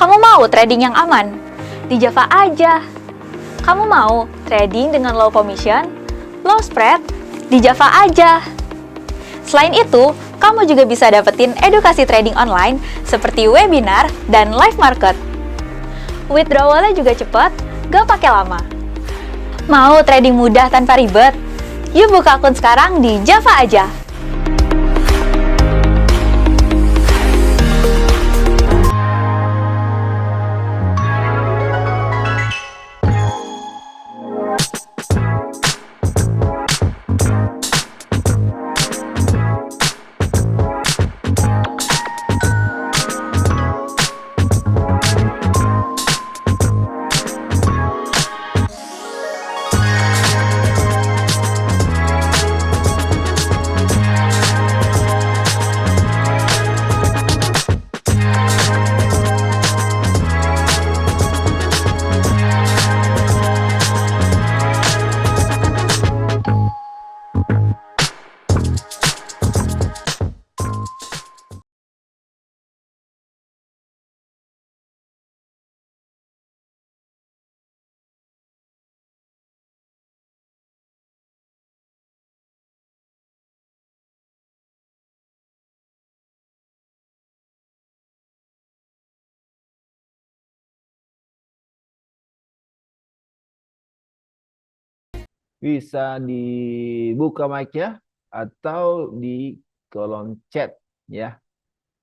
Kamu mau trading yang aman? Di Java aja. Kamu mau trading dengan low commission, low spread? Di Java aja. Selain itu, kamu juga bisa dapetin edukasi trading online seperti webinar dan live market. Withdrawalnya juga cepat, gak pakai lama. Mau trading mudah tanpa ribet? Yuk buka akun sekarang di Java aja. Bisa dibuka mic-nya atau di kolom chat ya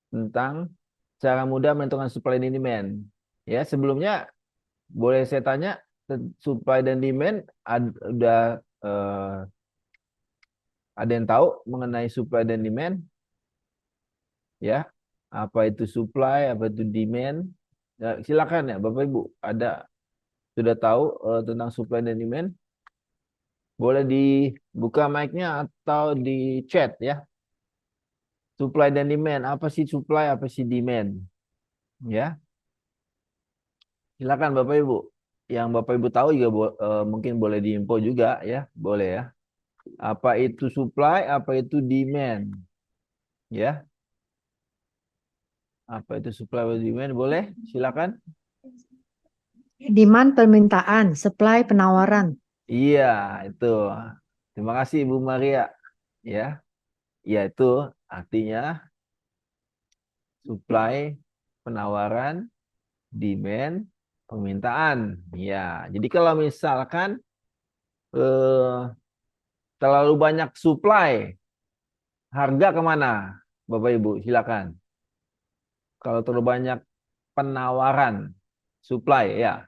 tentang cara mudah menentukan supply dan demand. Ya, sebelumnya boleh saya tanya supply dan demand udah ada yang tahu mengenai supply dan demand? Ya. Apa itu supply, apa itu demand? Ya, silakan ya Bapak Ibu, sudah tahu tentang supply dan demand? Boleh dibuka mic-nya atau di chat ya. Supply dan demand. Apa sih supply, apa sih demand? Ya, silakan Bapak Ibu. Yang Bapak Ibu tahu juga mungkin boleh diinfo juga ya, boleh ya. Apa itu supply, apa itu demand? Ya, apa itu supply, apa itu demand? Boleh, silakan. Demand permintaan, supply penawaran. Iya, itu. Terima kasih Ibu Maria. Ya, ya itu artinya supply penawaran, demand permintaan. Ya, jadi kalau misalkan eh, terlalu banyak supply, harga kemana? Bapak Ibu, silakan. Kalau terlalu banyak penawaran, supply, ya,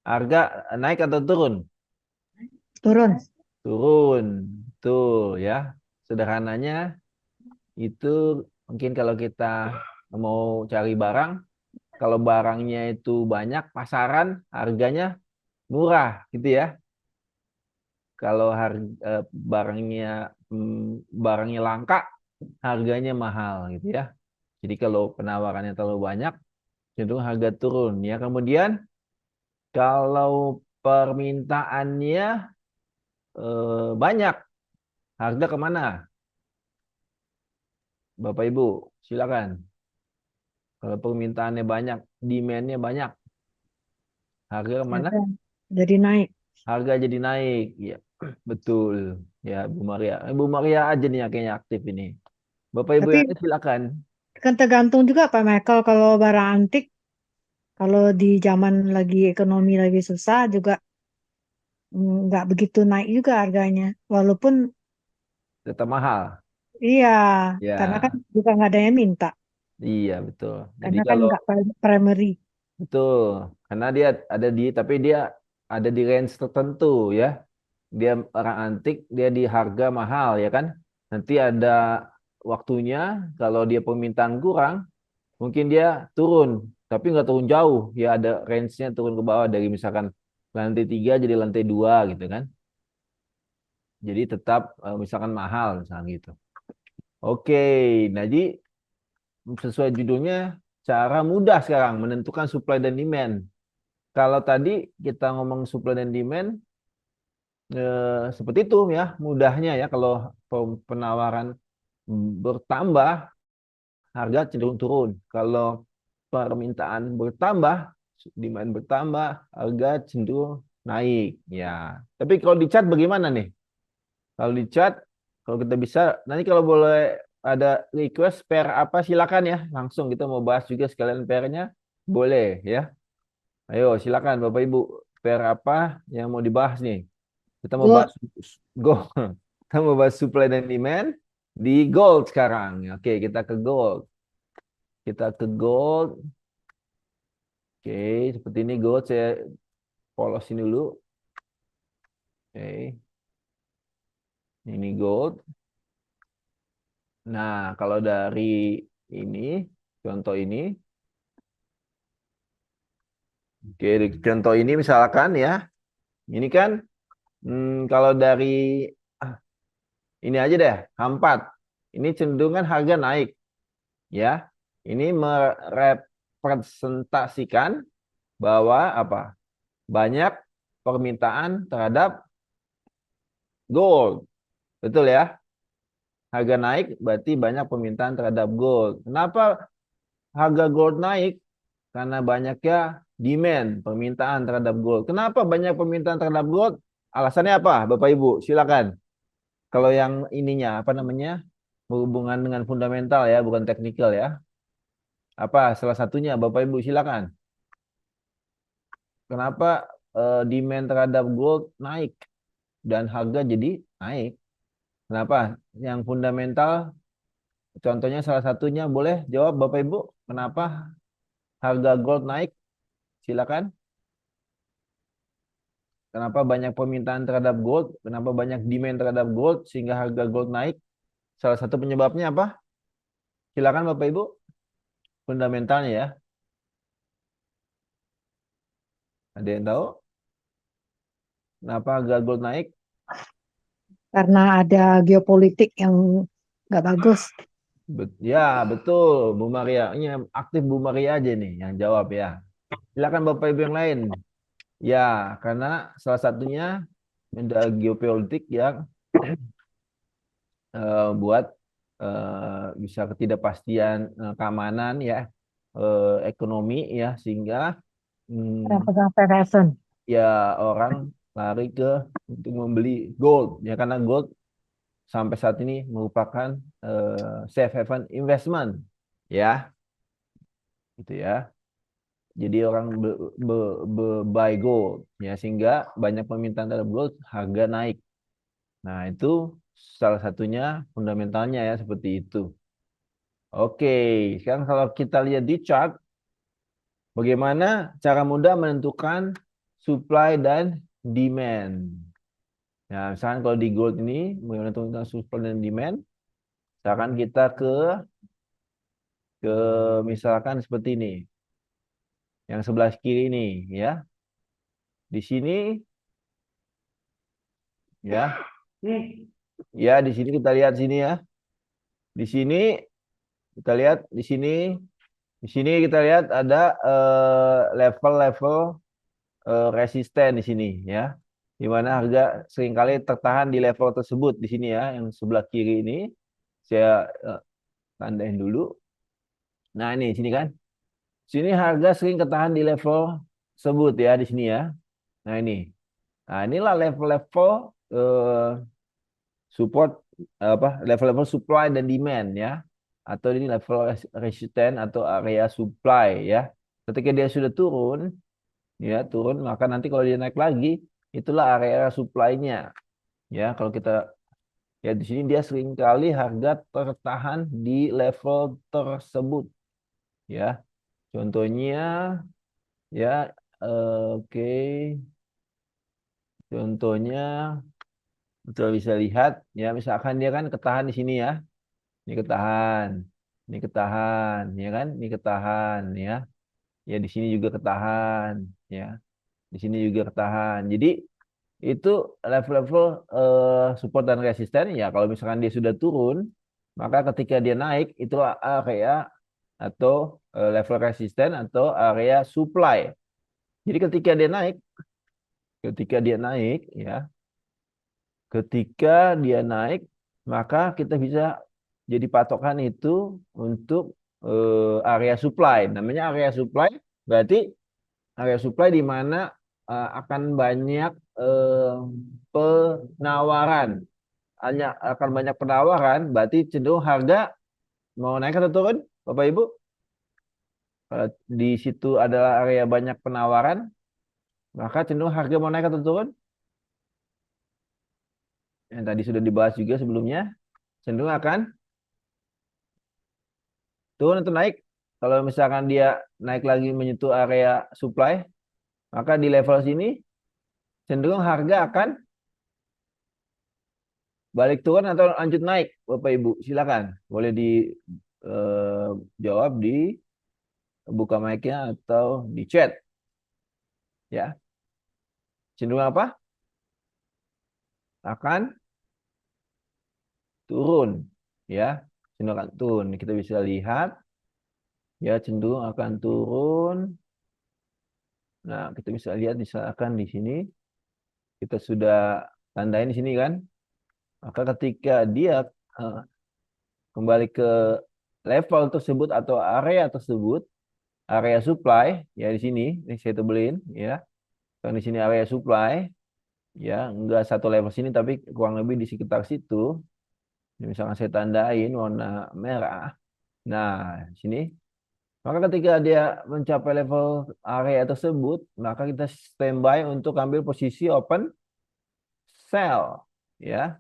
harga naik atau turun? Turun. Turun, tuh ya. Sederhananya itu mungkin kalau kita mau cari barang, kalau barangnya itu banyak, pasaran harganya murah, gitu ya. Kalau barangnya langka, harganya mahal gitu ya. Jadi kalau penawarannya terlalu banyak, cenderung harga turun ya. Kemudian kalau permintaannya banyak, harga kemana? Bapak Ibu, silakan. Kalau permintaannya banyak, demand-nya banyak, harga kemana? Harga jadi naik. Harga jadi naik. Ya, betul. Ya, Bu Maria. Bu Maria aja nih yang kayaknya aktif ini. Bapak Ibu Tapi yang lain silakan. kan tergantung juga Pak Michael, kalau barang antik, kalau di zaman lagi ekonomi lagi susah juga nggak begitu naik juga harganya. Walaupun Tetap mahal. iya, karena kan Ya, juga nggak ada yang minta. iya betul. Jadi Karena kan kalau nggak primary. betul, karena dia tapi dia ada di range tertentu ya. Dia orang antik, dia di harga mahal ya kan. Nanti ada waktunya kalau dia permintaan kurang, mungkin dia turun, tapi nggak turun jauh. Ya ada range-nya turun ke bawah dari misalkan lantai 3 jadi lantai 2 gitu kan. Jadi tetap misalkan mahal misalkan gitu. Oke, nah jadi sesuai judulnya cara mudah sekarang menentukan supply dan demand. Kalau tadi kita ngomong supply dan demand seperti itu ya mudahnya ya kalau penawaran bertambah harga cenderung turun. Kalau permintaan bertambah, demand bertambah, harga cenderung naik. Ya. Tapi kalau di chart bagaimana nih? Kalau di chat, kalau kita bisa, nanti kalau boleh ada request pair apa silakan ya. Langsung kita mau bahas juga sekalian pairnya. Boleh ya. Ayo silakan Bapak Ibu. Pair apa yang mau dibahas nih? Kita mau Gold. bahas gold. Kita mau bahas supply dan demand di gold sekarang. Oke, kita ke gold. Kita ke gold. Oke, seperti ini gold. Saya polosin dulu. Oke, ini gold. Nah, kalau dari ini, contoh ini, oke, contoh ini misalkan ya, ini kan kalau dari ah, ini aja deh, H4, ini cenderung kan harga naik, ya. Ini merepresentasikan bahwa apa? Banyak permintaan terhadap gold, betul ya? Harga naik berarti banyak permintaan terhadap gold. Kenapa harga gold naik? Karena banyaknya demand, permintaan terhadap gold. Kenapa banyak permintaan terhadap gold? Alasannya apa, Bapak Ibu? Silakan. Kalau yang ininya, apa namanya? Berhubungan dengan fundamental ya, bukan teknikal ya. Apa salah satunya, Bapak Ibu? Silakan. Kenapa demand terhadap gold naik dan harga jadi naik? Kenapa? Yang fundamental, contohnya salah satunya, boleh jawab Bapak Ibu? Kenapa harga gold naik? Silakan. Kenapa banyak permintaan terhadap gold? Kenapa banyak demand terhadap gold sehingga harga gold naik? Salah satu penyebabnya apa? Silakan Bapak Ibu. Fundamentalnya ya. Ada yang tahu? Kenapa harga gold naik? Karena ada geopolitik yang nggak bagus. Ya, betul Bu Maria. Ini aktif Bu Maria aja nih yang jawab ya. Silakan Bapak Ibu yang lain. Ya, karena salah satunya ada geopolitik yang buat bisa ketidakpastian keamanan ya, ekonomi ya, sehingga Yang hmm, pegang fashion. ya orang lari ke untuk membeli gold ya, karena gold sampai saat ini merupakan safe haven investment ya, gitu ya. Jadi orang buy gold ya, sehingga banyak permintaan terhadap gold, harga naik. Nah, itu salah satunya fundamentalnya ya, seperti itu. Oke, sekarang kalau kita lihat di chart, bagaimana cara mudah menentukan supply dan demand. Nah, misalkan kalau di gold ini, menentukan supply dan demand, misalkan kita ke misalkan seperti ini, yang sebelah kiri ini, ya. Di sini, ya, ya di sini kita lihat sini ya. Di sini kita lihat di sini kita lihat ada level-level resisten di sini, ya. Di mana harga seringkali tertahan di level tersebut di sini ya, yang sebelah kiri ini. Saya tandain dulu. Nah, ini sini kan. Sini harga sering ketahan di level tersebut ya, di sini ya. Nah, ini. Nah, inilah level-level support, apa, level-level supply dan demand ya. Atau ini level resisten atau area supply ya. Ketika dia sudah turun, ya, turun, maka nanti kalau dia naik lagi, itulah area supply-nya. Ya, kalau kita ya di sini dia sering kali harga tertahan di level tersebut ya. Contohnya ya, oke. Contohnya kita bisa lihat ya, misalkan dia kan ketahan di sini ya. Ini ketahan. Ini ketahan, ya kan? Ini ketahan ya. Ya di sini juga ketahan ya. Di sini juga ketahan. Jadi itu level-level support dan resisten ya. Kalau misalkan dia sudah turun, maka ketika dia naik itulah area atau level resisten atau area supply. Jadi ketika dia naik ya, ketika dia naik maka kita bisa jadi patokan itu untuk area supply. Namanya area supply berarti area supply di mana akan banyak penawaran. Hanya akan banyak penawaran, berarti cenderung harga mau naik atau turun, Bapak Ibu? Kalau di situ adalah area banyak penawaran, maka cenderung harga mau naik atau turun? Yang tadi sudah dibahas juga sebelumnya, cenderung akan turun atau naik. Kalau misalkan dia naik lagi menyentuh area supply, maka di level sini cenderung harga akan balik turun atau lanjut naik, Bapak Ibu. Silakan, boleh dijawab di buka mic-nya atau di chat. Ya, cenderung apa? Akan turun, ya, cenderung akan turun. Kita bisa lihat, ya, cenderung akan turun. Nah, kita bisa lihat misalkan di sini kita sudah tandain di sini kan. Maka ketika dia kembali ke level tersebut atau area tersebut, area supply, ya di sini, ini saya tebelin, ya. Kan di sini area supply, ya, enggak satu level sini tapi kurang lebih di sekitar situ. Ini misalkan saya tandain warna merah. Nah, sini. Maka ketika dia mencapai level area tersebut, maka kita standby untuk ambil posisi open sell, ya.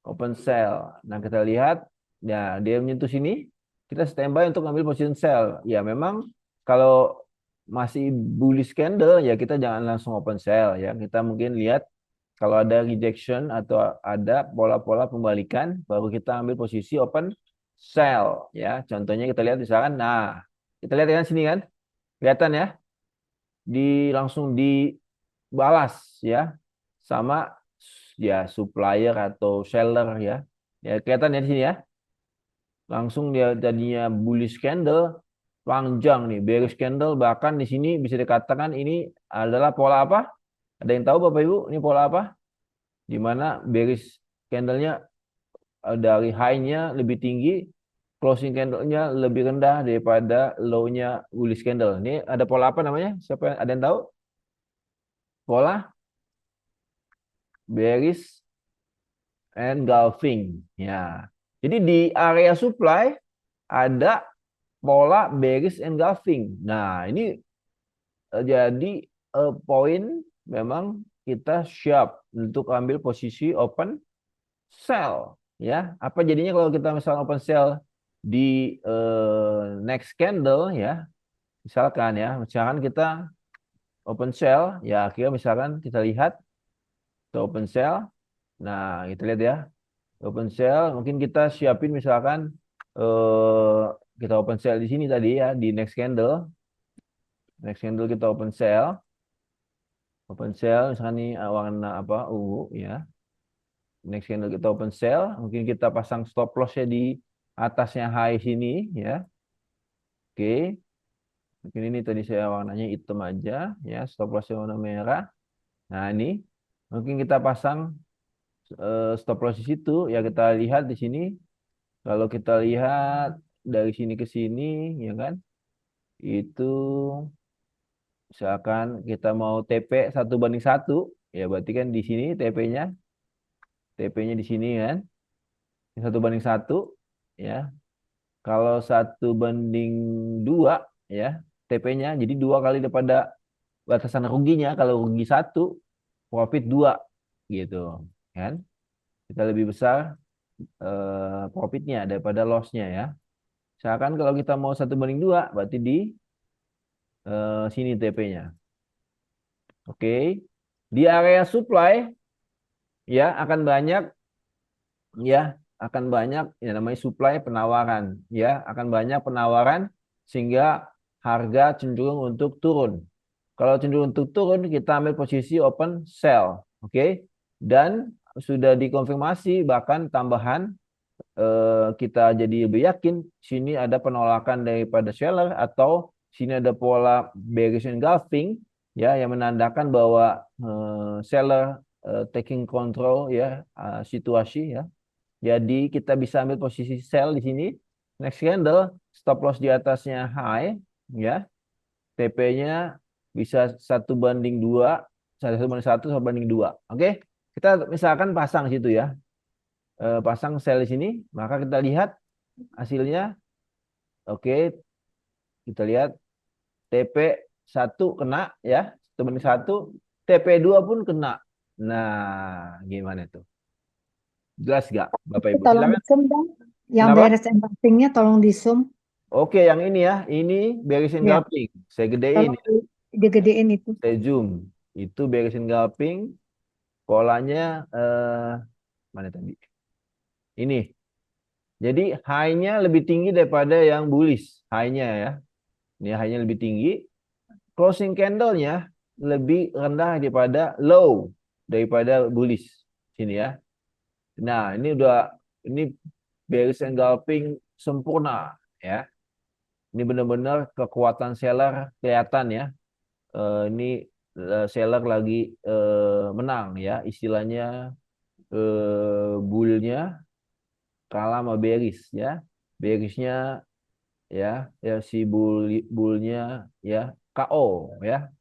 Open sell. Nah, kita lihat, ya, dia menyentuh sini, kita standby untuk ambil posisi sell. Ya, memang kalau masih bullish candle, ya kita jangan langsung open sell, ya. Kita mungkin lihat kalau ada rejection atau ada pola-pola pembalikan, baru kita ambil posisi open sell, ya. Contohnya kita lihat misalkan, nah, kita lihat kan sini kan, kelihatan ya, langsung dibalas, ya, sama ya supplier atau seller, ya. Ya kelihatan ya di sini ya. Langsung dia tadinya bullish candle panjang nih, bearish candle, bahkan di sini bisa dikatakan ini adalah pola apa? Ada yang tahu Bapak Ibu, ini pola apa? Di mana bearish candle-nya dari high-nya lebih tinggi, closing candle-nya lebih rendah daripada low-nya bullish candle. Ini ada pola apa namanya? Siapa ada yang tahu? Pola bearish engulfing. Ya. Jadi di area supply ada pola bearish engulfing. Nah, ini jadi poin memang kita siap untuk ambil posisi open sell, ya. Apa jadinya kalau kita misalnya open sell di next candle, ya. Misalkan ya, misalkan kita open sell, ya akhirnya misalkan kita lihat ke open sell. Nah, kita lihat ya. Open sell, mungkin kita siapin misalkan kita open sell di sini tadi ya, di next candle. Next candle kita open sell. Open sell misalkan ini warna apa? Ungu ya. Next candle kita open sell, mungkin kita pasang stop loss-nya di atasnya high sini ya. Oke. Mungkin ini tadi saya warnanya hitam aja ya, stop loss-nya warna merah. Nah, ini mungkin kita pasang stop loss di situ ya, kita lihat di sini. Kalau kita lihat dari sini ke sini, ya kan, itu misalkan kita mau TP 1:1, ya berarti kan di sini TP-nya di sini kan, 1:1, ya. Kalau 1:2, ya, TP-nya, jadi 2 kali daripada batasan ruginya. Kalau rugi 1, profit 2, gitu, kan? Kita lebih besar profitnya daripada loss-nya ya. Misalkan kalau kita mau 1:2, berarti di sini TP-nya. Oke. Di area supply ya akan banyak ya ya namanya supply penawaran ya, akan banyak penawaran sehingga harga cenderung untuk turun. Kalau cenderung untuk turun, kita ambil posisi open sell. Oke. Dan sudah dikonfirmasi bahkan tambahan kita jadi lebih yakin sini ada penolakan daripada seller atau sini ada pola bearish engulfing ya, yang menandakan bahwa seller taking control ya situasi ya. Jadi kita bisa ambil posisi sell di sini. next candle stop loss di atasnya high, ya. TP-nya bisa 1/2, 1/1, 1/2. Kita misalkan pasang situ ya. Pasang sell di sini, maka kita lihat hasilnya. Oke, kita lihat TP1 kena ya, 1/1, TP2 pun kena. Nah, gimana tuh? Jelas gak, Bapak Ibu? Tolong Silakan. di zoom dong. Yang Kenapa? beres engulfingnya tolong di zoom. Oke, yang ini ya, ini bearish Ya, engulfing. Saya gedein, tolong digedein itu. saya zoom. Itu bearish engulfing. Polanya mana tadi? Ini. Jadi high-nya lebih tinggi daripada yang bullish. High-nya ya. Ini high-nya lebih tinggi. Closing candle-nya lebih rendah daripada low daripada bullish. Sini ya. Nah, ini bearish engulfing sempurna ya. Ini benar-benar kekuatan seller kelihatan ya. Ini seller lagi menang ya. Istilahnya bull-nya kalah sama bearish ya. Bearishnya ya si bullnya ya KO ya.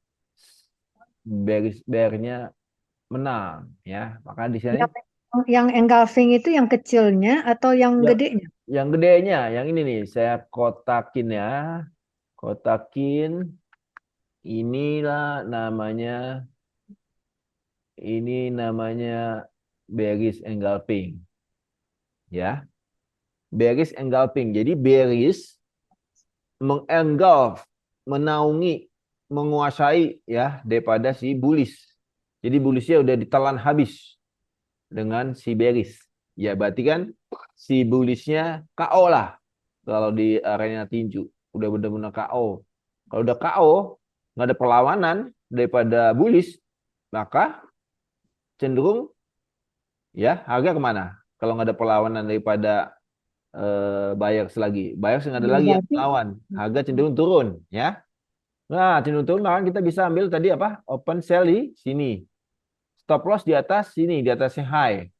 Bearnya menang ya. Maka di sini Yang engulfing itu yang kecilnya atau yang ya, gedenya? yang gedenya, yang ini nih saya kotakin ya. Kotakin, inilah namanya, ini namanya bearish engulfing ya. Bearish engulfing. Jadi bearish mengengulf, menaungi, menguasai ya daripada si bullish. Jadi bullishnya udah ditelan habis dengan si bearish. Ya berarti kan si bullishnya KO lah kalau di arena tinju. Udah benar-benar KO. Kalau udah KO, nggak ada perlawanan daripada bullish, maka cenderung ya harga kemana? Kalau nggak ada perlawanan daripada buyers lagi. Buyers nggak ada lagi yang Berarti melawan. Harga cenderung turun ya. Nah, cenderung turun maka kita bisa ambil tadi apa? Open sell di sini. Stop loss di atas sini, di atasnya high.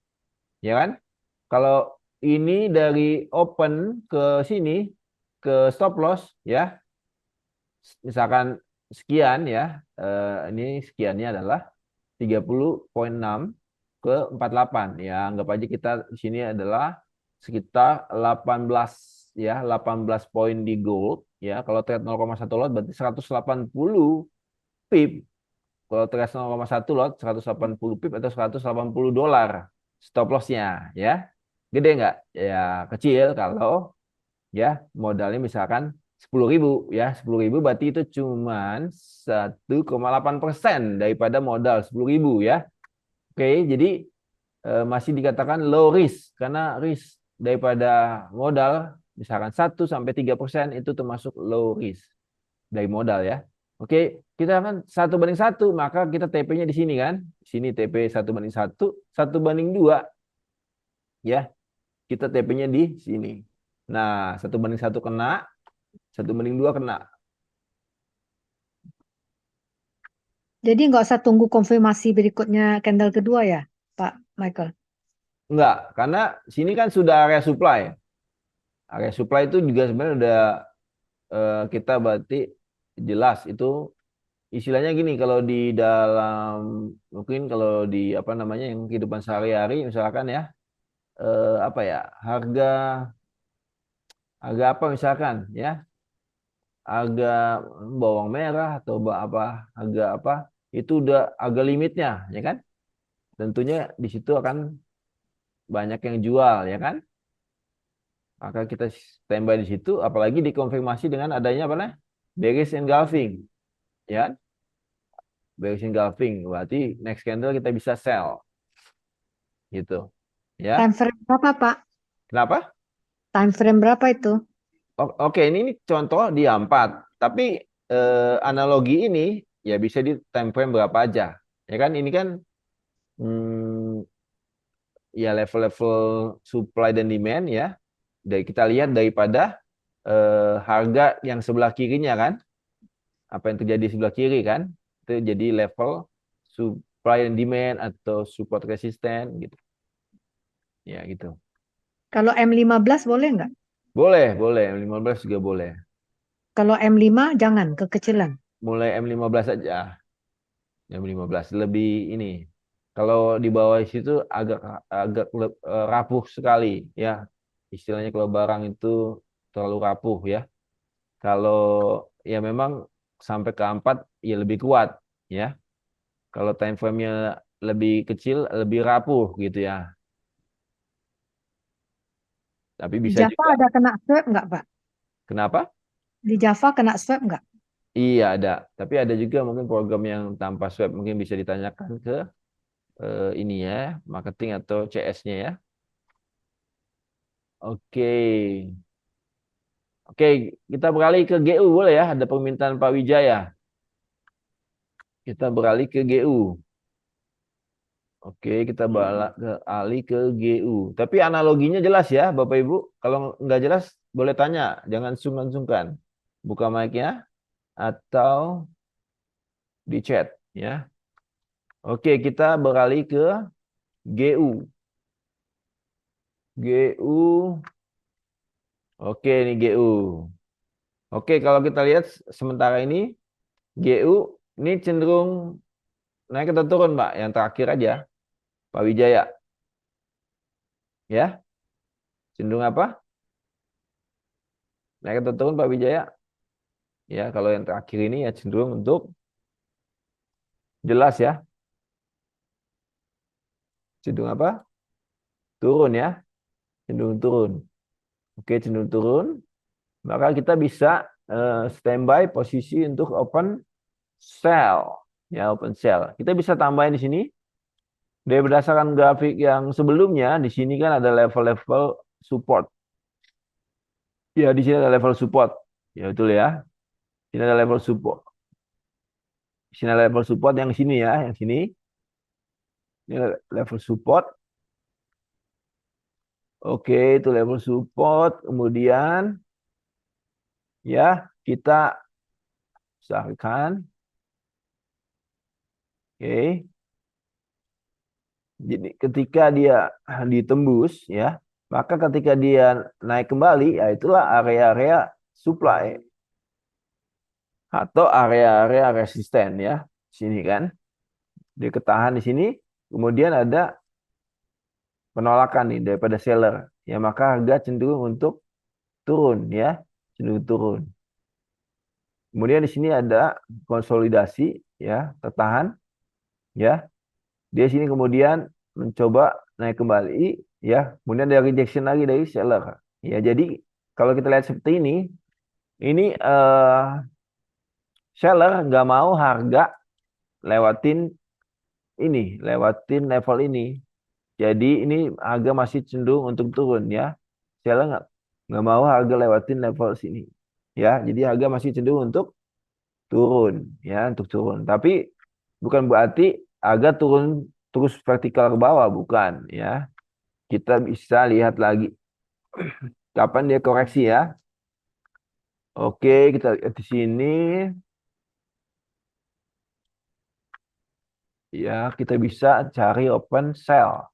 Ya kan? Kalau ini dari open ke sini ke stop loss ya. Misalkan sekian ya. Ini sekiannya adalah 30,6 ke 48 ya. Anggap aja kita di sini adalah sekitar 18 ya, 18 poin di gold ya. Kalau trade 0,1 lot berarti 180 pip. Kalau trade 0,1 lot 180 pip atau 180 dolar stop lossnya ya. Gede nggak? Ya kecil kalau ya modalnya misalkan 10.000 ya. 10.000 berarti itu cuman 1,8% daripada modal 10.000 ya. Oke, jadi masih dikatakan low risk karena risk daripada modal misalkan 1-3% itu termasuk low risk dari modal ya. Oke, kita kan 1/1 maka kita TP-nya di sini kan. Di sini TP 1/1, 1/2 ya. Kita TP-nya di sini. Nah, 1/1 kena, 1/2 kena. jadi nggak usah tunggu konfirmasi berikutnya candle kedua ya, Pak Michael? Enggak, karena sini kan sudah area supply. Area supply itu juga sebenarnya udah kita berarti jelas itu istilahnya gini, kalau di dalam mungkin kalau di apa namanya yang kehidupan sehari-hari misalkan ya apa ya harga apa misalkan ya harga bawang merah atau apa harga apa itu udah agak limitnya ya kan, tentunya di situ akan banyak yang jual ya kan, maka kita standby di situ apalagi dikonfirmasi dengan adanya apa namanya bearish engulfing ya. Bearish engulfing berarti next candle kita bisa sell gitu ya. Time frame berapa, Pak? Kenapa? Time frame berapa itu? Oke, ini contoh di 4, tapi analogi ini ya bisa di time frame berapa aja ya kan. Ini kan ya level-level supply dan demand ya, dari kita lihat daripada harga yang sebelah kirinya kan, apa yang terjadi sebelah kiri kan, itu jadi level supply and demand atau support resisten gitu ya gitu. Kalau M15 boleh nggak? Boleh, boleh. M15 juga boleh. Kalau M5 jangan, kekecilan. Mulai M15 aja. M15 lebih ini. Kalau di bawah situ agak agak rapuh sekali ya. Istilahnya kalau barang itu terlalu rapuh ya. Kalau ya memang sampai ke 4 ya lebih kuat ya. Kalau time frame-nya lebih kecil, lebih rapuh gitu ya. Tapi Di bisa Java juga. ada kena swab nggak, Pak? Kenapa? Di Java kena swab nggak? Iya ada. Tapi ada juga mungkin program yang tanpa swab mungkin bisa ditanyakan ke ini ya, marketing atau CS-nya ya. Oke. Oke, kita beralih ke GU boleh ya? Ada permintaan Pak Wijaya. Kita beralih ke GU. Oke, kita beralih ke GU. Tapi analoginya jelas ya, Bapak Ibu. Kalau nggak jelas, boleh tanya. Jangan sungkan-sungkan. Buka mic-nya atau di chat ya. Oke, kita beralih ke GU. GU. Oke, ini GU. Oke, kalau kita lihat sementara ini GU ini cenderung naik atau turun, Pak? Yang terakhir aja, Pak Wijaya. Ya, cenderung apa? Naik atau turun, Pak Wijaya? Ya, kalau yang terakhir ini ya cenderung untuk jelas ya. Cenderung apa? Turun ya. Cenderung turun. Oke, cenderung turun. Maka kita bisa standby posisi untuk open sell. Ya, open sell. Kita bisa tambahin di sini. Dari berdasarkan grafik yang sebelumnya, di sini kan ada level-level support. Ya, di sini ada level support. Ya, betul ya. Di sini ada level support. Di sini ada level support yang sini ya, yang sini. Ini level support. Oke, itu level support. Kemudian ya, kita usahakan. Oke. Jadi ketika dia ditembus ya, maka ketika dia naik kembali, ya itulah area-area supply atau area-area resisten ya. Sini kan. Dia ketahan di sini, kemudian ada penolakan nih daripada seller. Ya, maka harga cenderung untuk turun ya, cenderung turun. Kemudian di sini ada konsolidasi ya, tertahan ya. Dia sini kemudian mencoba naik kembali ya, kemudian ada rejection lagi dari seller. Ya, jadi kalau kita lihat seperti ini seller nggak mau harga lewatin lewatin level ini. Jadi ini harga masih cenderung untuk turun ya. Seller nggak mau harga lewatin level sini. Ya, jadi harga masih cenderung untuk turun ya, untuk turun. Tapi bukan berarti harga turun terus vertikal ke bawah, bukan ya. Kita bisa lihat lagi kapan dia koreksi ya. Oke, kita lihat di sini. Ya, kita bisa cari open sell.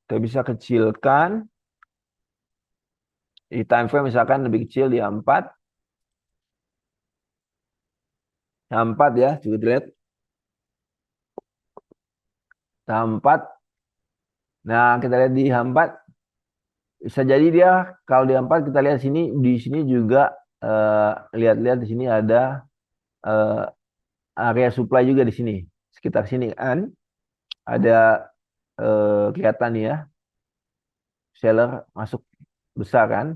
Kita bisa kecilkan di time frame misalkan lebih kecil di 4. 4 ya, juga dilihat. 4. Nah, kita lihat di 4 bisa jadi dia kalau di 4 kita lihat sini di sini juga lihat-lihat di sini ada eh, area supply juga di sini. Sekitar sini kan ada kelihatan ya seller masuk besar kan.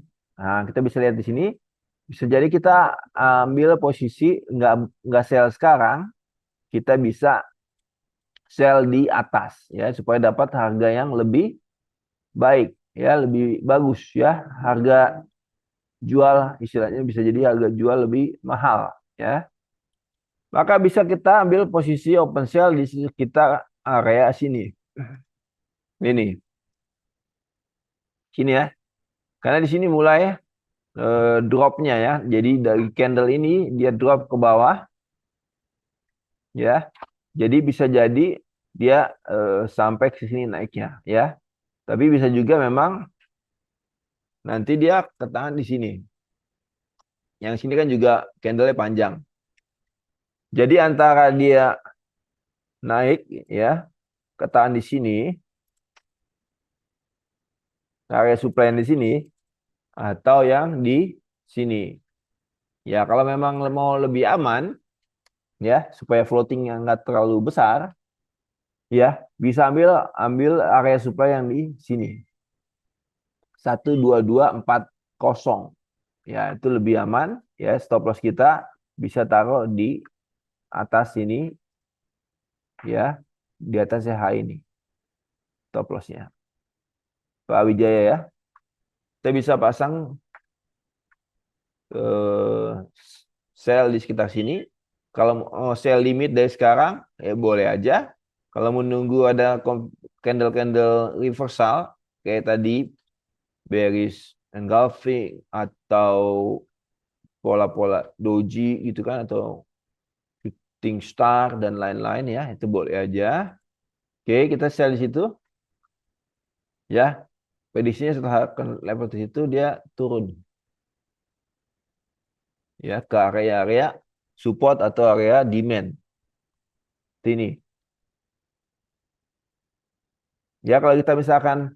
Nah, kita bisa lihat di sini bisa jadi kita ambil posisi nggak sell sekarang, kita bisa sell di atas ya supaya dapat harga yang lebih baik ya, lebih bagus ya. Harga jual istilahnya bisa jadi harga jual lebih mahal ya. Maka bisa kita ambil posisi open sell di sekitar area sini. Ini. Sini ya. Karena di sini mulai dropnya ya. Jadi dari candle ini dia drop ke bawah ya. Jadi bisa jadi dia sampai ke sini naiknya ya. Tapi bisa juga memang nanti dia ketahan di sini. Yang sini kan juga candle-nya panjang. Jadi antara dia naik ya, ketahan di sini, area supply yang di sini atau yang di sini. Ya, kalau memang mau lebih aman ya, supaya floating yang nggak terlalu besar, ya bisa ambil area supply yang di sini. 12240. Ya, itu lebih aman ya, stop loss kita bisa taruh di atas sini ya, di atas CH ini stop lossnya. Pak Wijaya ya. Kita bisa pasang eh, sell di sekitar sini. Kalau mau sell limit dari sekarang, ya boleh aja. Kalau menunggu ada candle-candle reversal, kayak tadi, bearish engulfing, atau pola-pola doji gitu kan, atau shooting star, dan lain-lain ya, itu boleh aja. Oke, kita sell di situ. Ya, prediksinya setelah level di situ, dia turun. Ya, ke area-area support atau area demand. Ini. Ya, kalau kita misalkan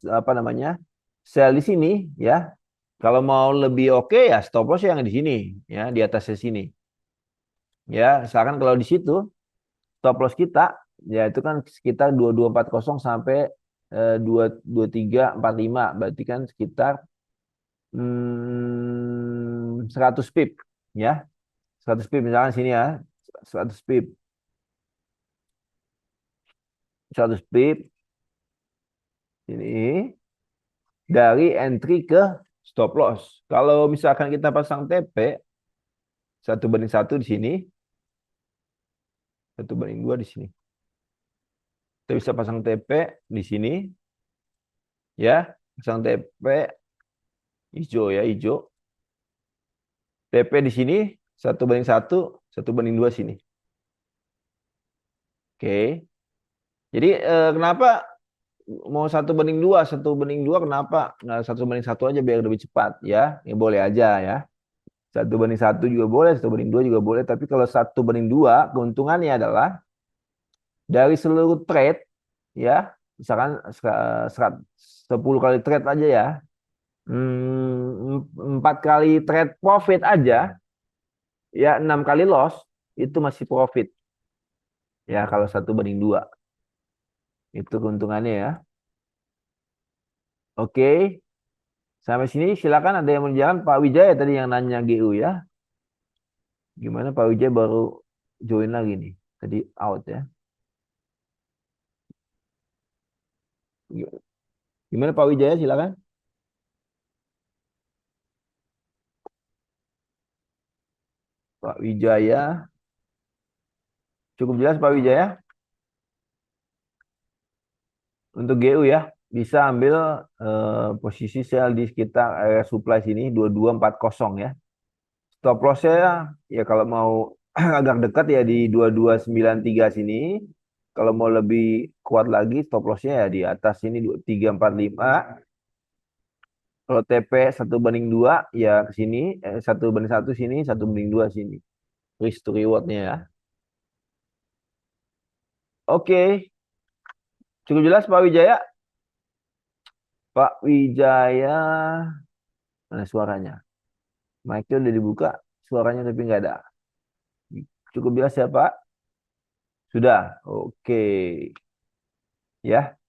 apa namanya, sell di sini ya, kalau mau lebih oke ya stop loss yang di sini ya, di atasnya sini ya. Misalkan kalau di situ stop loss kita ya itu kan sekitar 2240 sampai 2345, berarti kan sekitar 100 pip ya, 100 pip misalkan sini ya, 100 pip, 100 pip ini dari entry ke stop loss. Kalau misalkan kita pasang TP 1:1 di sini, 1:2 di sini. Kita bisa pasang TP di sini, ya, pasang TP hijau ya, hijau. TP di sini 1:1, 1:2 sini. Oke. Jadi kenapa mau 1:2, 1:2 kenapa nggak 1:1 aja biar lebih cepat ya? Ya boleh aja ya. 1:1 juga boleh, 1:2 juga boleh. Tapi kalau 1:2 keuntungannya adalah dari seluruh trade ya, misalkan 10 kali trade aja ya, 4 kali trade profit aja ya, 6 kali loss itu masih profit ya, kalau 1:2 itu keuntungannya ya. Oke, sampai sini silakan, ada yang mau jalan. Pak Wijaya tadi yang nanya GU ya, gimana Pak Wijaya baru join lagi nih, tadi out ya. Gimana Pak Wijaya, silakan. Pak Wijaya, cukup jelas Pak Wijaya. Untuk GU ya, bisa ambil posisi sell di sekitar area supply sini 2240 ya. Stop loss-nya ya kalau mau agak dekat ya di 2293 sini. Kalau mau lebih kuat lagi stop loss-nya ya di atas sini 2345. Kalau TP 1:2 ya ke sini, 1:1 sini, 1:2 sini. Risk to reward-nya ya. Oke, cukup jelas Pak Wijaya. Pak Wijaya, mana suaranya? Mic-nya udah dibuka, suaranya tapi nggak ada. Cukup jelas ya Pak? Sudah, oke. Ya,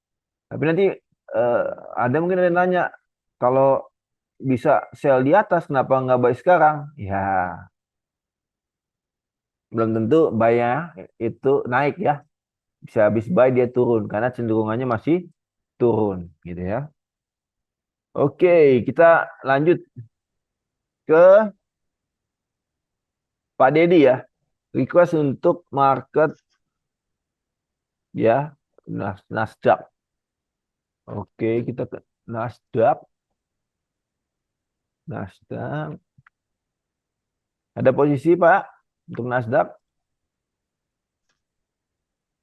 tapi nanti eh, ada mungkin ada yang nanya, kalau bisa sell di atas, kenapa nggak buy sekarang? Ya, belum tentu buy-nya itu naik ya. Bisa habis buy dia turun, karena cenderungannya masih turun gitu ya. Oke, kita lanjut ke Pak Dedi ya. Request untuk market ya, Nasdaq. Oke, kita ke Nasdaq. Nasdaq. Ada posisi Pak untuk Nasdaq?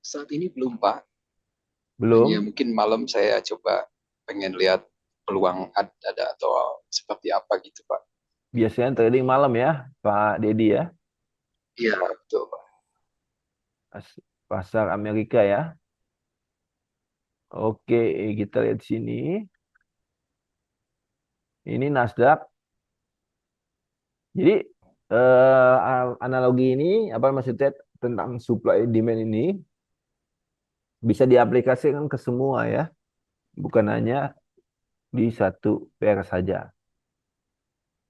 Saat ini belum, Pak. Hanya Belum. mungkin malam saya coba pengen lihat peluang ada atau seperti apa gitu Pak? Biasanya trading malam ya, Pak Dedi ya. Iya betul Pak. Pasar Amerika ya. Oke, kita lihat sini. Ini Nasdaq. Jadi analogi ini apa maksudnya tentang supply demand ini bisa diaplikasikan ke semua ya, bukan hanya di satu pair saja.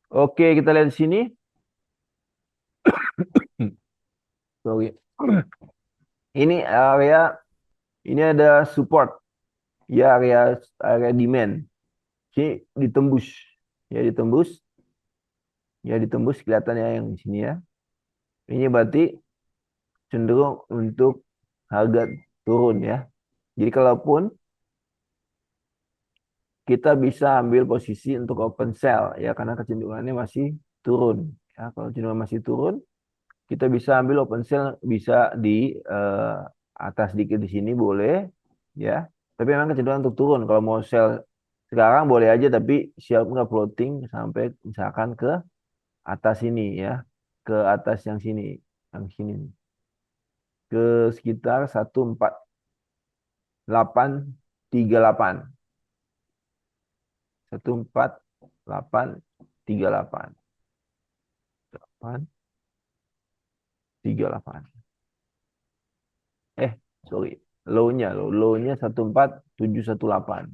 Oke, kita lihat di sini. Sorry. Ini area, ini ada support, ya area demand. Sini ditembus, ya ditembus kelihatannya yang di sini ya. Ini berarti cenderung untuk harga turun ya. Jadi kalaupun kita bisa ambil posisi untuk open sell ya karena kecenderungannya masih turun. Ya, kalau cenderungan masih turun, kita bisa ambil open sell bisa di atas dikit di sini boleh ya. Tapi memang kecenderungan untuk turun. Kalau mau sell sekarang boleh aja tapi siap nggak floating sampai misalkan ke atas ini ya, ke atas yang sini ke sekitar 14838. 14838. 838. Sorry. Low-nya 14718.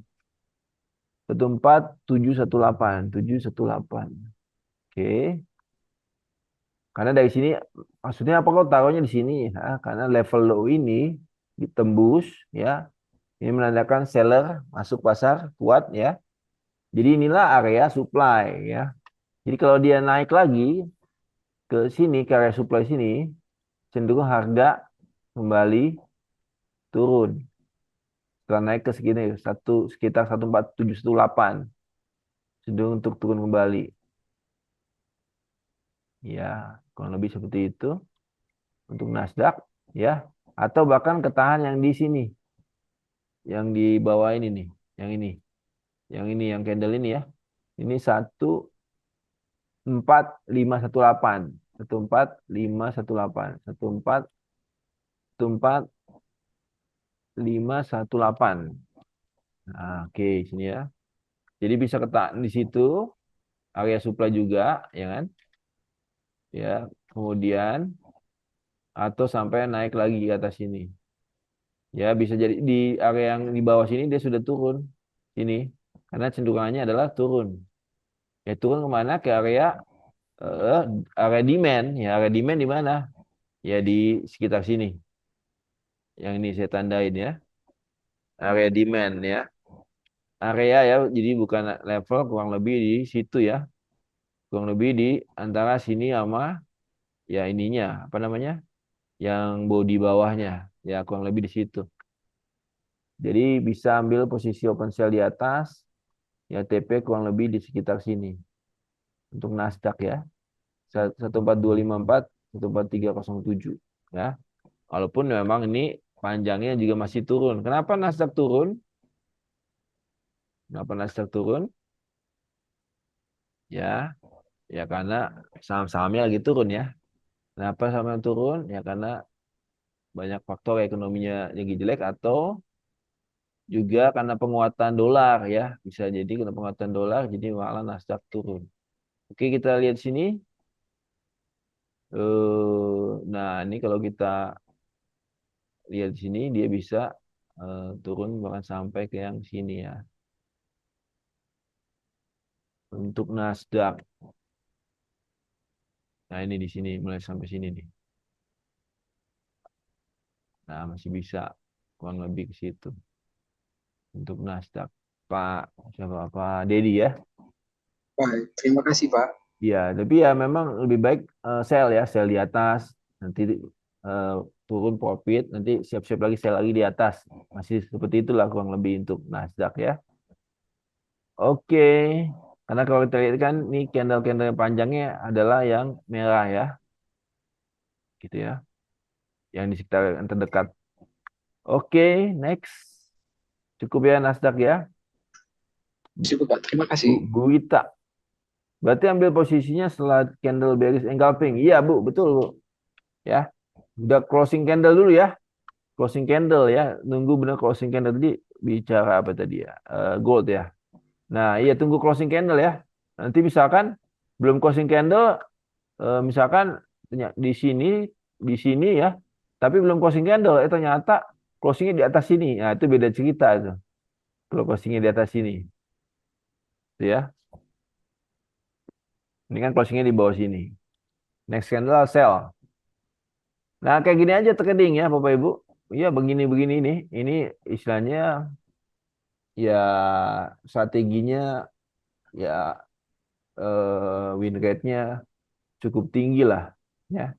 14718. Oke. Karena dari sini maksudnya apa kalau taruhnya di sini? Karena level low ini ditembus ya. Ini menandakan seller masuk pasar kuat ya. Jadi inilah area supply ya. Jadi kalau dia naik lagi ke sini ke area supply sini cenderung harga kembali turun. Setelah naik ke segini sekitar 14718 cenderung untuk turun kembali. Ya, kurang lebih seperti itu untuk Nasdaq ya. Atau bahkan ketahan yang di sini. Yang di bawah ini nih, yang ini. Yang candle ini ya. Ini 14518. 14518. 14518. Nah, oke, sini ya. Jadi bisa ketahan di situ area supply juga, ya kan? Ya, kemudian atau sampai naik lagi ke atas sini. Ya, bisa jadi di area yang di bawah sini dia sudah turun sini karena cenderungannya adalah turun. Ya turun kemana? Ke eh, area demand. Ya, area demand di mana? Ya di sekitar sini. Yang ini saya tandain ya. Area demand ya. Area ya, jadi bukan level kurang lebih di situ ya. Kurang lebih di antara sini sama ya ininya, apa namanya? Yang body bawahnya. Ya kurang lebih di situ. Jadi bisa ambil posisi open sell di atas, ya TP kurang lebih di sekitar sini. Untuk Nasdaq ya. 14254, 14307 ya. Walaupun memang ini panjangnya juga masih turun. Kenapa Nasdaq turun? Kenapa Nasdaq turun? Ya, ya karena saham-sahamnya lagi turun ya. Kenapa sahamnya turun? Ya karena banyak faktor ekonominya lagi jelek atau juga karena penguatan dolar ya. Bisa jadi karena penguatan dolar jadi malah Nasdaq turun. Oke, kita lihat sini. Nah, ini kalau kita lihat di sini dia bisa turun bahkan sampai ke yang sini ya. Untuk Nasdaq. Nah, ini di sini mulai sampai sini nih. Nah, masih bisa kurang lebih ke situ. Untuk Nasdaq. Pak Dedi ya. Baik, terima kasih Pak. Ya, tapi ya memang lebih baik sell ya, sell di atas, nanti eh, turun profit, nanti siap-siap lagi sell lagi di atas. Masih seperti itulah kurang lebih untuk Nasdaq ya. Oke, karena kalau kita lihat kan ini candle-candle panjangnya adalah yang merah ya, gitu ya, yang di sekitar yang terdekat. Oke, next. Cukup ya Nasdaq ya. Siap, Pak. Terima kasih. Bu Wita. Berarti ambil posisinya setelah candle bearish engulfing. Iya, Bu, betul, Bu. Ya. Udah closing candle dulu ya. Closing candle ya. Nunggu benar closing candle tadi bicara apa tadi ya? Gold ya. Nah, iya tunggu closing candle ya. Nanti misalkan belum closing candle misalkan di sini ya. Tapi belum closing candle, ternyata closingnya di atas sini. Nah, itu beda cerita itu. Kalau closingnya di atas sini. Gitu ya. Ini kan closingnya di bawah sini. Next candle sell. Nah, kayak gini aja trading ya, Bapak Ibu. Iya, begini-begini nih. Ini istilahnya ya strateginya ya win rate-nya cukup tinggi lah ya.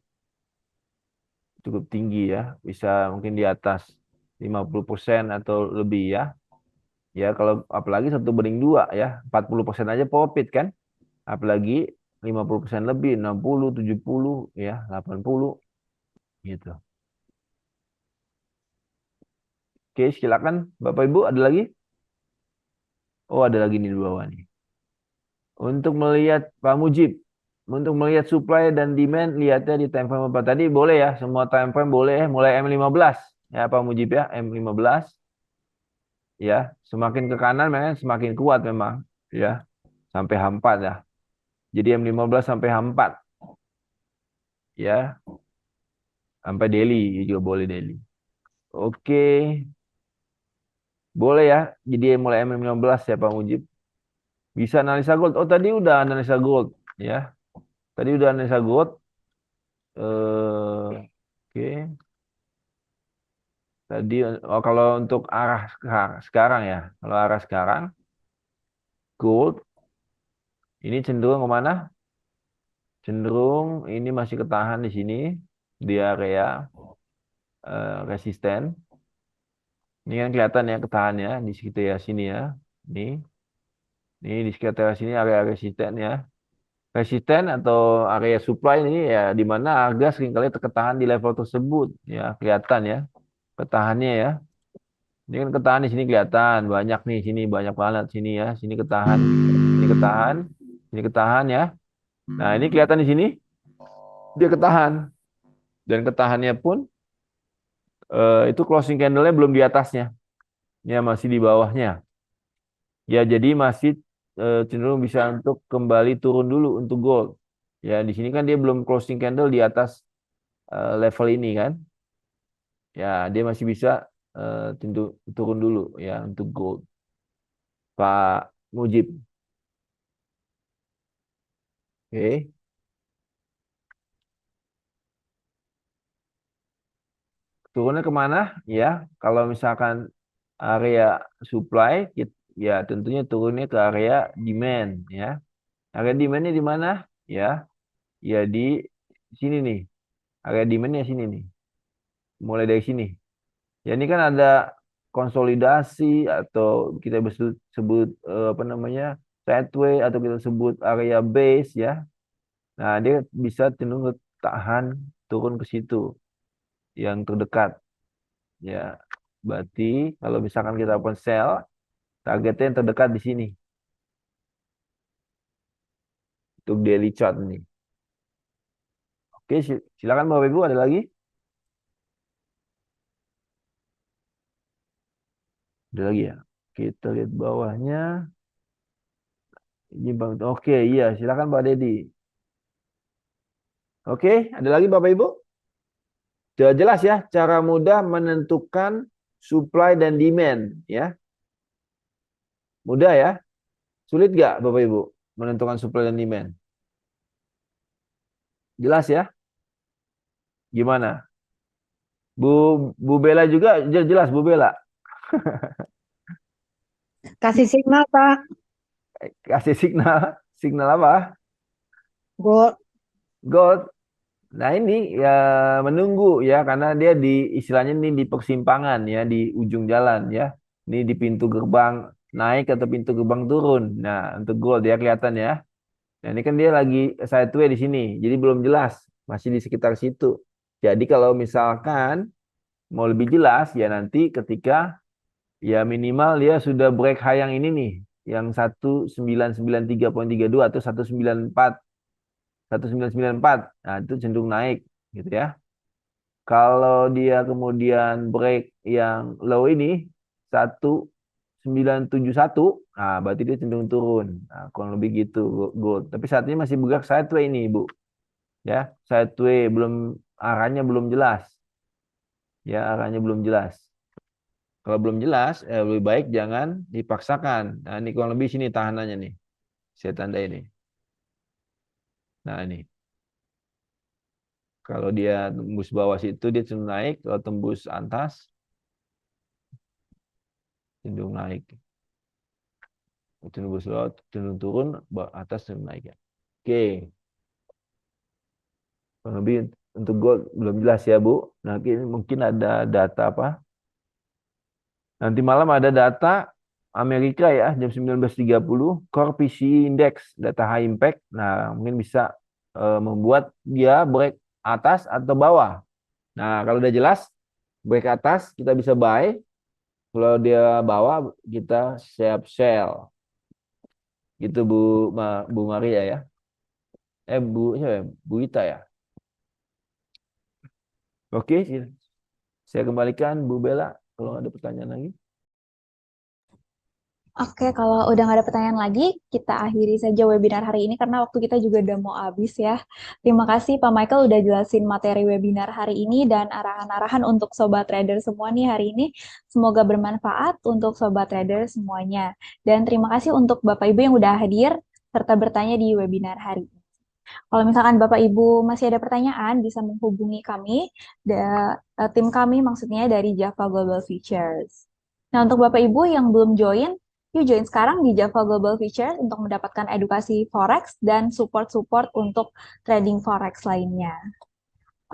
Cukup tinggi ya. Bisa mungkin di atas 50% atau lebih ya. Ya, kalau apalagi 1/2 ya. 40% aja profit kan. Apalagi 50% lebih, 60, 70 ya, 80 gitu. Oke, silakan Bapak Ibu, ada lagi? Oh, ada lagi nih di bawah nih. Untuk melihat Pak Mujib, untuk melihat supply dan demand, lihatnya di time frame apa tadi boleh ya, semua time frame boleh ya, mulai M15 ya Pak Mujib ya, M15 ya, semakin ke kanan memang semakin kuat memang ya, sampai H4 ya. Jadi M15 sampai H4 ya, sampai daily juga boleh daily. Oke, boleh ya. Jadi mulai M15 ya Pak Mujib. Bisa analisa gold. Oh, tadi udah analisa gold ya. Tadi udah analisa gold. Oke. Tadi kalau untuk arah sekarang ya. Kalau arah sekarang gold ini cenderung kemana? Cenderung ini masih ketahan di sini di area resisten. Ini kan kelihatan ya ketahan ya di sekitar sini ya. Ini di sekitar sini area resisten ya. Resisten atau area supply ini ya di mana harga seringkali terketahan di level tersebut ya, kelihatan ya ketahannya ya. Ini kan ketahan di sini kelihatan banyak nih, sini banyak banget sini ya, sini ketahan, sini ketahan, sini ketahan ya. Nah, ini kelihatan di sini dia ketahan dan ketahannya pun itu closing candle-nya belum di atasnya. Ya, masih di bawahnya. Ya, jadi masih cenderung bisa untuk kembali turun dulu untuk gold. Ya, di sini kan dia belum closing candle di atas level ini kan. Ya, dia masih bisa tentu turun dulu ya untuk gold. Pak Mujib. Oke. Turunnya kemana? Ya, kalau misalkan area supply, ya tentunya turunnya ke area demand ya. Area demandnya di mana? Ya, ya di sini nih. Area demandnya sini nih. Mulai dari sini. Ya ini kan ada konsolidasi atau kita sebut apa namanya sideway atau kita sebut area base ya. Nah dia bisa cenderung tahan turun ke situ yang terdekat ya. Berarti kalau misalkan kita open sell, targetnya yang terdekat di sini untuk daily chart ini. Oke, silakan Bapak Ibu ada lagi? Ada lagi ya? Kita lihat bawahnya. Ini Bang. Oke, iya, silakan Pak Dedi. Oke, ada lagi Bapak Ibu? Sudah jelas ya cara mudah menentukan supply dan demand ya. Mudah ya? Sulit nggak Bapak Ibu menentukan supply dan demand? Jelas ya? Gimana? Bu Bella juga jelas Bu Bella. Kasih signal, Pak. Kasih signal. Signal apa? Gold. Gold. Nah ini ya menunggu ya karena dia di istilahnya ini di persimpangan ya di ujung jalan ya. Ini di pintu gerbang naik atau pintu gerbang turun. Nah untuk gold ya kelihatan ya. Nah ini kan dia lagi sideway di sini. Jadi belum jelas. Masih di sekitar situ. Jadi kalau misalkan mau lebih jelas ya nanti ketika ya minimal dia sudah break high yang ini nih. yang 1993.32 atau 1994. Nah, itu cenderung naik gitu ya. Kalau dia kemudian break yang low ini 1971, nah berarti dia cenderung turun. Nah, kurang lebih gitu gold. Tapi saat ini masih bergerak sideways ini, Bu. Ya, sideways arahnya belum jelas. Ya, arahnya belum jelas. Kalau belum jelas, lebih baik jangan dipaksakan. Nah, ini kurang lebih sini tahanannya nih. Saya tanda ini. Nah, ini. Kalau dia tembus bawah situ, dia cenderung naik. Kalau tembus atas, cenderung naik. Tembus bawah, cenderung turun, atas cenderung naik ya. Oke. Kurang lebih untuk gold belum jelas ya, Bu. Nanti mungkin ada data apa? Nanti malam ada data Amerika ya, jam 19.30, Core PCE Index, data high impact. Nah, mungkin bisa membuat dia break atas atau bawah. Nah, kalau udah jelas, break atas kita bisa buy. Kalau dia bawah, kita siap sell. Gitu Bu Maria ya. Bu Ita ya. Oke, saya kembalikan Bu Bella kalau ada pertanyaan lagi. Oke, kalau udah nggak ada pertanyaan lagi, kita akhiri saja webinar hari ini karena waktu kita juga udah mau habis ya. Terima kasih Pak Michael udah jelasin materi webinar hari ini dan arahan-arahan untuk Sobat Trader semua nih hari ini. Semoga bermanfaat untuk Sobat Trader semuanya. Dan terima kasih untuk Bapak Ibu yang udah hadir serta bertanya di webinar hari ini. Kalau misalkan Bapak Ibu masih ada pertanyaan, bisa menghubungi kami, tim kami maksudnya dari Java Global Futures. Nah, untuk Bapak Ibu yang belum join, yuk join sekarang di Java Global Futures untuk mendapatkan edukasi Forex dan support-support untuk trading Forex lainnya.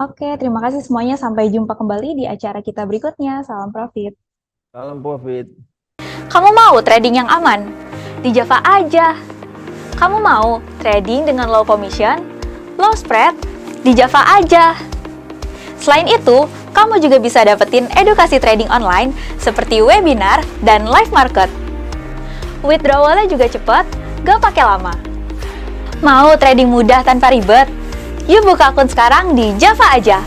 Oke, terima kasih semuanya. Sampai jumpa kembali di acara kita berikutnya. Salam profit. Salam profit. Kamu mau trading yang aman? Di Java aja. Kamu mau trading dengan low commission, low spread? Di Java aja. Selain itu, kamu juga bisa dapetin edukasi trading online seperti webinar dan live market. Withdrawalnya juga cepat, gak pakai lama. Mau trading mudah tanpa ribet? Yuk buka akun sekarang di Java aja.